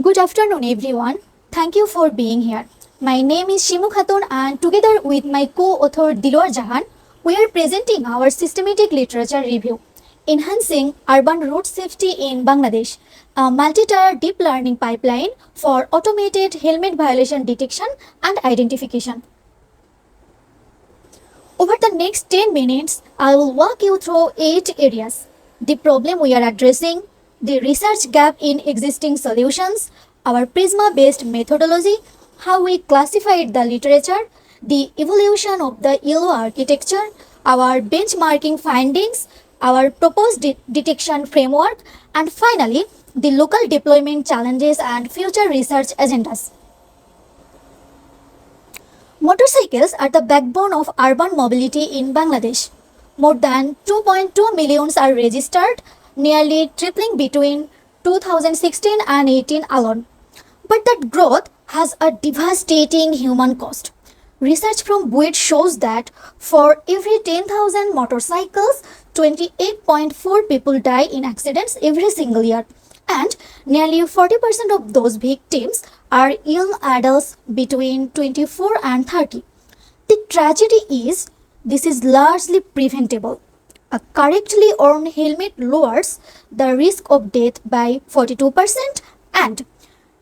Good afternoon, everyone. Thank you for being here. My name is Shimu Khatun, and together with my co-author Dilwar Jahan, we are presenting our systematic literature review, Enhancing Urban Road Safety in Bangladesh, a multi-tier deep learning pipeline for automated helmet violation detection and identification. Over the next 10 minutes, I will walk you through 8 areas: the problem we are addressing, the research gap in existing solutions, our Prisma based methodology, how we classified the literature, the evolution of the yellow architecture, our benchmarking findings, our proposed detection framework, and finally, the local deployment challenges and future research agendas. Motorcycles are the backbone of urban mobility in Bangladesh. More than 2.2 millions are registered, nearly tripling between 2016 and 18 alone. But that growth has a devastating human cost. Research from BUET shows that for every 10,000 motorcycles, 28.4 people die in accidents every single year, and nearly 40% of those victims are young adults between 24 and 30. The tragedy is this is largely preventable. A correctly worn helmet lowers the risk of death by 42% and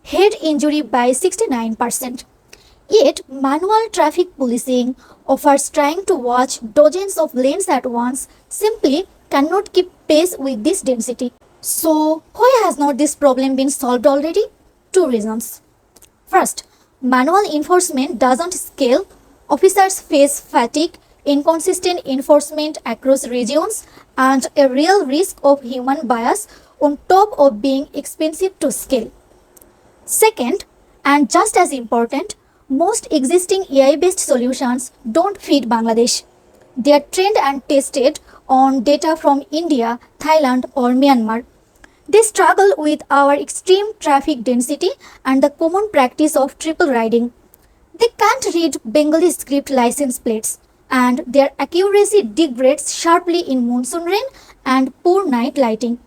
head injury by 69%. Yet, manual traffic policing offers trying to watch dozens of lanes at once simply cannot keep pace with this density. So, why has not this problem been solved already? Two reasons. First, manual enforcement doesn't scale. Officers face fatigue, inconsistent enforcement across regions, and a real risk of human bias on top of being expensive to scale. Second, and just as important, most existing AI-based solutions don't fit Bangladesh. They are trained and tested on data from India, Thailand, or Myanmar. They struggle with our extreme traffic density and the common practice of triple riding. They can't read Bengali script license plates, and their accuracy degrades sharply in monsoon rain and poor night lighting.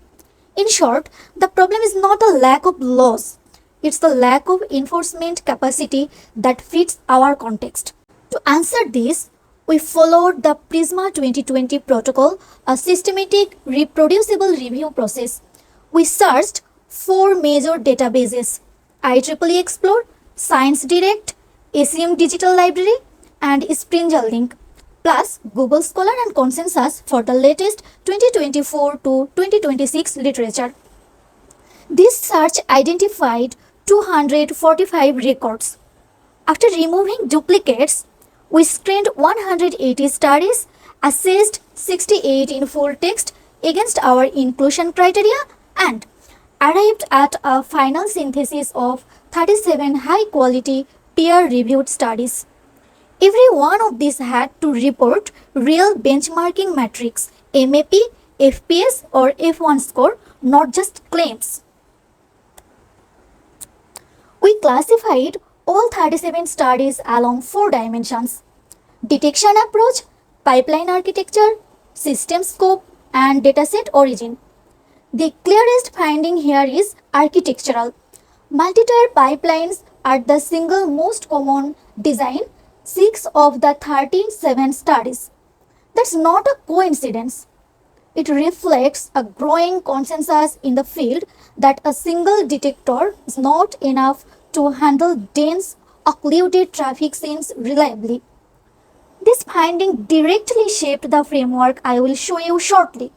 In short, the problem is not a lack of laws, it's the lack of enforcement capacity that fits our context. To answer this, we followed the Prisma 2020 protocol, a systematic, reproducible review process. We searched 4 major databases: IEEE Explore, Science Direct, ACM Digital Library, and Springle Link, plus Google Scholar and Consensus for the latest 2024 to 2026 literature. This search identified 245 records. After removing duplicates, we screened 180 studies, assessed 68 in full text against our inclusion criteria, and arrived at a final synthesis of 37 high-quality peer-reviewed studies. Every one of these had to report real benchmarking metrics, MAP, FPS, or F1 score, not just claims. We classified all 37 studies along 4 dimensions: detection approach, pipeline architecture, system scope, and dataset origin. The clearest finding here is architectural. Multi-tier pipelines are the single most common design 6 of the 37 studies. That's not a coincidence. It reflects a growing consensus in the field that a single detector is not enough to handle dense, occluded traffic scenes reliably. This finding directly shaped the framework I will show you shortly.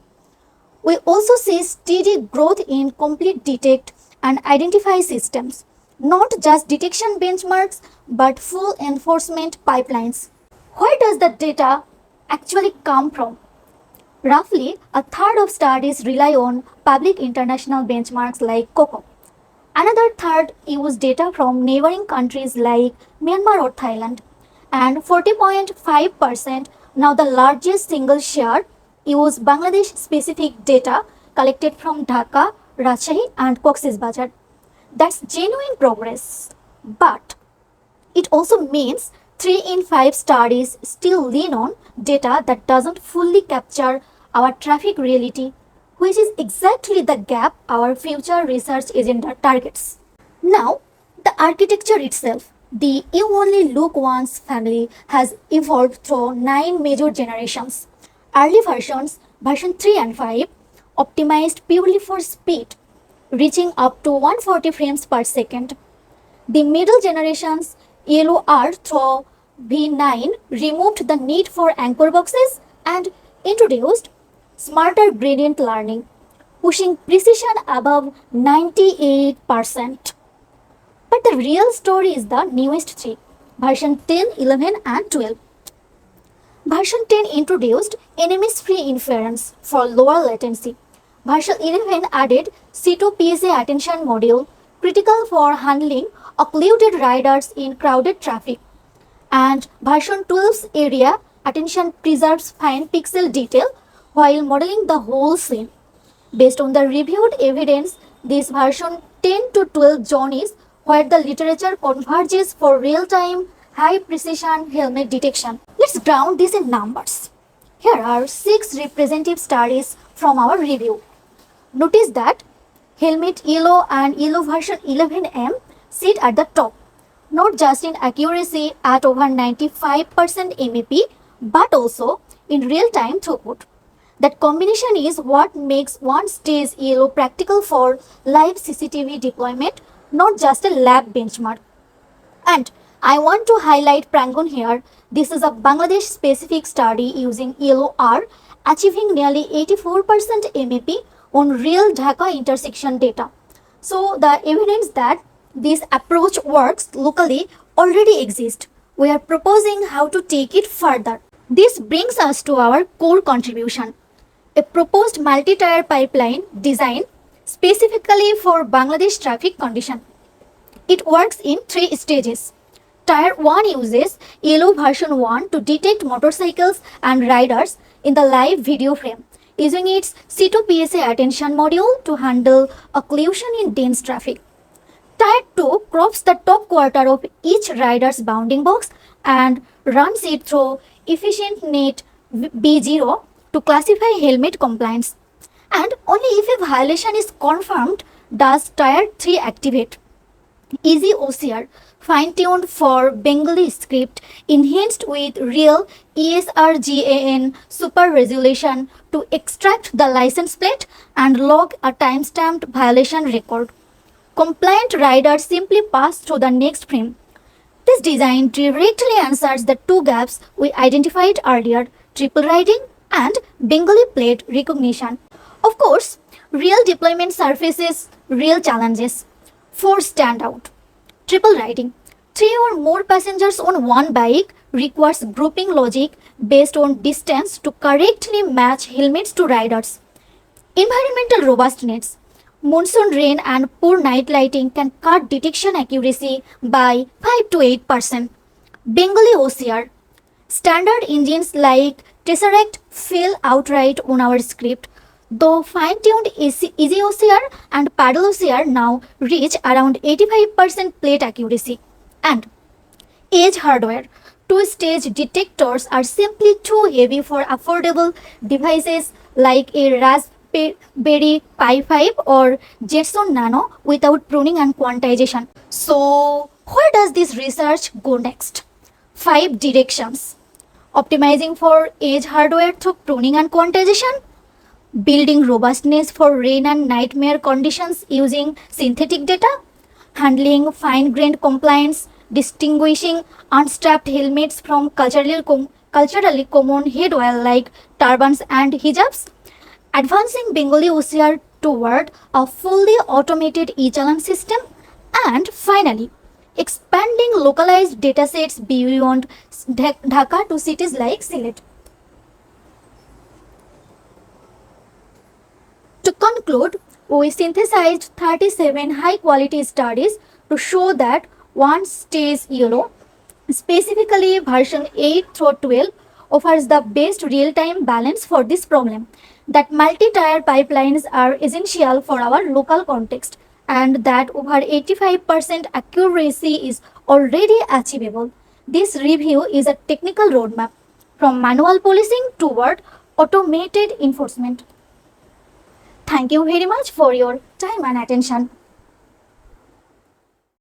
We also see steady growth in complete detect and identify systems, not just detection benchmarks but full enforcement pipelines. Where does the data actually come from? Roughly a third of studies rely on public international benchmarks like COCO. Another third use data from neighboring countries like Myanmar or Thailand, and 40.5%, now the largest single share, use Bangladesh specific data collected from Dhaka, Rajshahi, and Cox's Bazar. That's genuine progress. But it also means 3 in 5 studies still lean on data that doesn't fully capture our traffic reality, which is exactly the gap our future research agenda targets. Now, the architecture itself. The You Only Look Once family has evolved through 9 major generations. Early versions, version 3 and 5, optimized purely for speed, reaching up to 140 frames per second. The middle generations, Yellow R through V9, removed the need for anchor boxes and introduced smarter gradient learning, pushing precision above 98%. But the real story is the newest three, version 10, 11, and 12. Version 10 introduced enemies-free inference for lower latency. Version 11 added C2 PSA attention module, critical for handling occluded riders in crowded traffic. And version 12's area attention preserves fine pixel detail while modeling the whole scene. Based on the reviewed evidence, this version 10 to 12 zone is where the literature converges for real-time, high-precision helmet detection. Let's ground this in numbers. Here are 6 representative studies from our review. Notice that helmet yellow and yellow version 11M sit at the top, not just in accuracy at over 95% MEP, but also in real-time throughput. That combination is what makes one stage yellow practical for live CCTV deployment, not just a lab benchmark. And I want to highlight Prangon here. This is a Bangladesh specific study using yellow R, achieving nearly 84% MEP on real Dhaka intersection data. So the evidence that this approach works locally already exists. We are proposing how to take it further. This brings us to our core contribution. A proposed multi-tier pipeline design specifically for Bangladesh traffic condition. It works in 3 stages. Tier 1 uses yellow version 1 to detect motorcycles and riders in the live video frame, using its C2 PSA attention module to handle occlusion in dense traffic. Tier 2 crops the top quarter of each rider's bounding box and runs it through efficient net B0 to classify helmet compliance. And only if a violation is confirmed does Tier 3 activate. Easy OCR, fine-tuned for Bengali script, enhanced with real ESRGAN super resolution to extract the license plate and log a timestamped violation record. Compliant riders simply pass through the next frame. This design directly answers the 2 gaps we identified earlier, triple riding and Bengali plate recognition. Of course, real deployment surfaces real challenges. 4 stand out. Triple riding. 3 or more passengers on one bike requires grouping logic based on distance to correctly match helmets to riders. Environmental robustness. Monsoon rain and poor night lighting can cut detection accuracy by 5 to 8%. Bengali OCR. Standard engines like Tesseract fail outright on our script, though fine-tuned Easy OCR and Paddle OCR now reach around 85% plate accuracy. And edge hardware. 2-stage detectors are simply too heavy for affordable devices like a Raspberry Pi 5 or Jetson Nano without pruning and quantization. So, where does this research go next? 5 directions. Optimizing for edge hardware through pruning and quantization. Building robustness for rain and nightmare conditions using synthetic data. Handling fine-grained compliance, distinguishing unstrapped helmets from culturally common head oil like turbans and hijabs. Advancing Bengali OCR toward a fully automated e-challan system. And finally, expanding localized datasets beyond Dhaka to cities like Sylhet. To conclude, we synthesized 37 high-quality studies to show that one stage yellow, specifically version 8 through 12, offers the best real-time balance for this problem, that multi-tier pipelines are essential for our local context, and that over 85% accuracy is already achievable. This review is a technical roadmap from manual policing toward automated enforcement. Thank you very much for your time and attention.